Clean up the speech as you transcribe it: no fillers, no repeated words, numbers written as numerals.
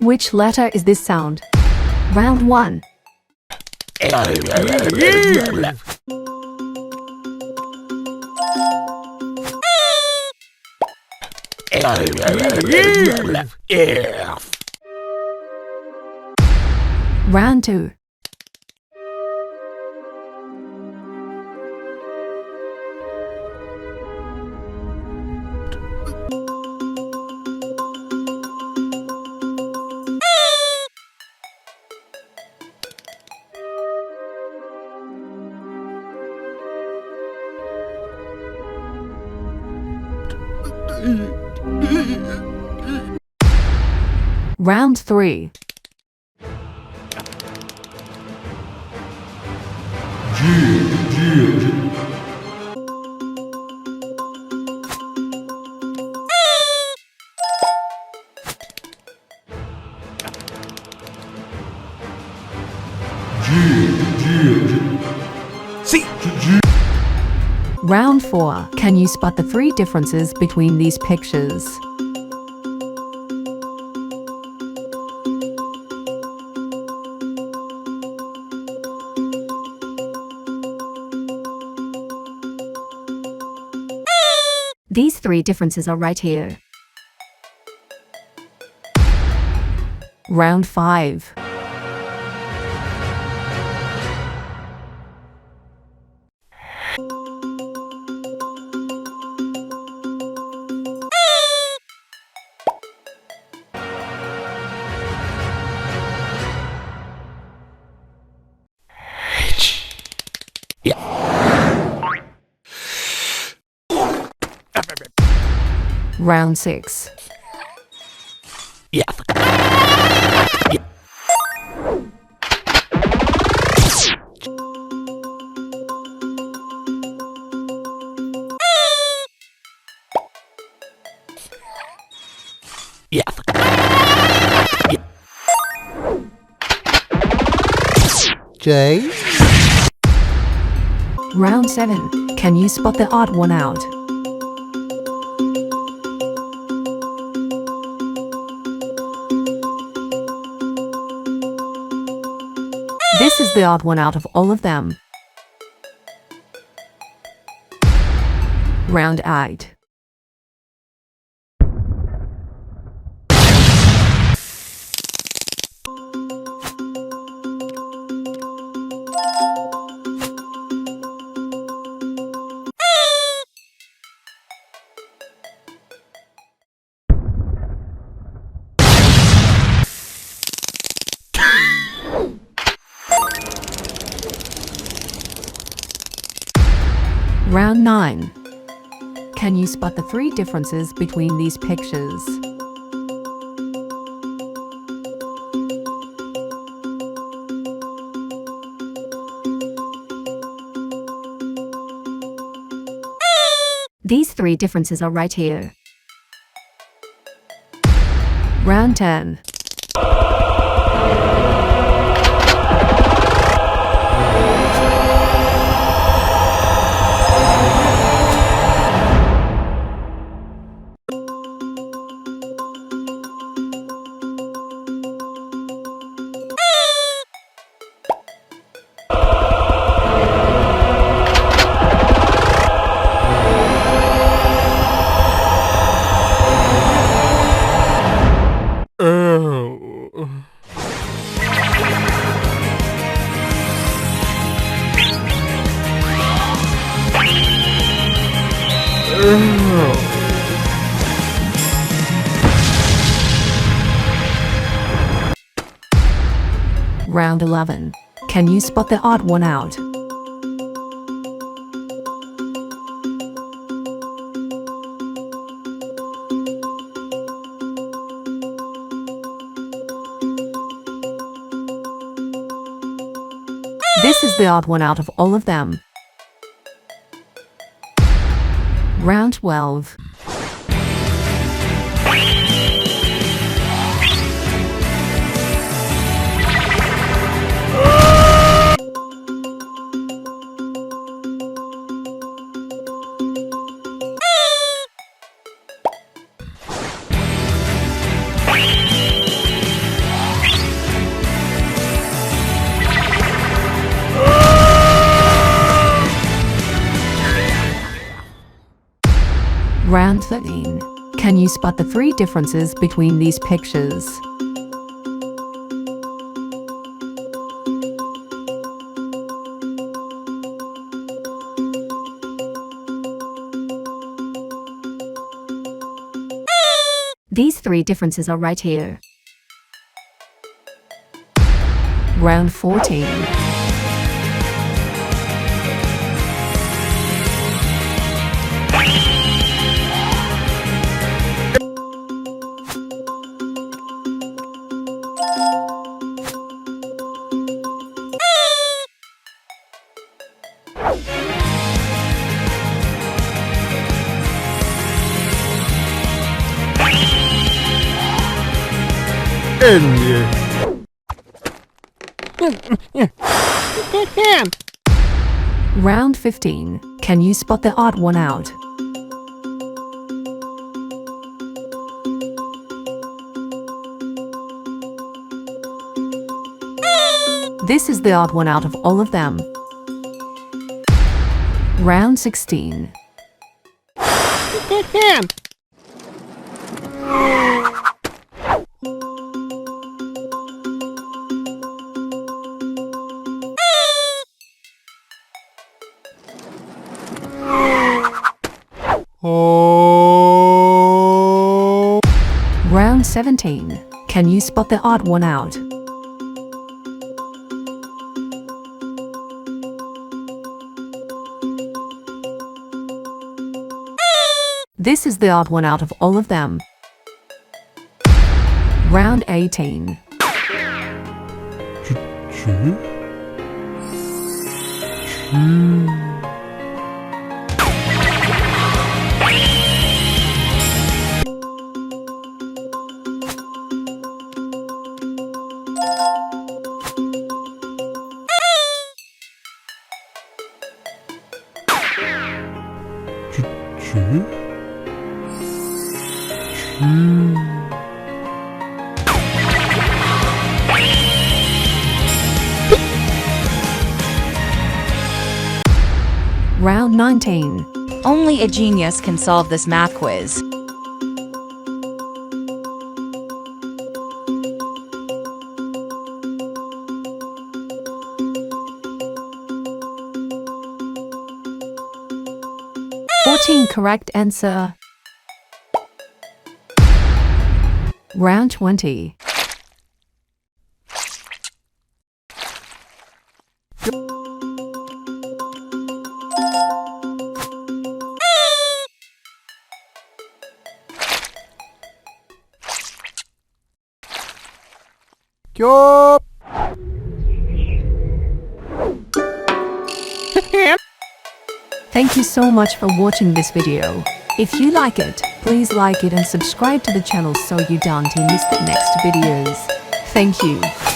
Which letter is this sound? Round 1. Round 2. Round 3. See. Round 4. Can you spot the 3 differences between these pictures? These 3 differences are right here. Round 5. Round 6. J. Round 7. Can you spot the odd one out? This is the odd one out of all of them. Round 8. Round 9. Can you spot the 3 differences between these pictures? These 3 differences are right here. Round 10. Round 11. Can you spot the odd one out? This is the odd one out of all of them. Round 12. Round 13. Can you spot the three differences between these pictures? These three differences are right here. Round 14. Round 15. Can you spot the odd one out? This is the odd one out of all of them. Round 16. Oh. Round 17. Can you spot the odd one out? This is the odd one out of all of them. Round 18. Round 19. Only a genius can solve this math quiz. Correct answer. Round 20. Yup. Thank you so much for watching this video. If you like it, please like it and subscribe to the channel so you don't miss the next videos. Thank you.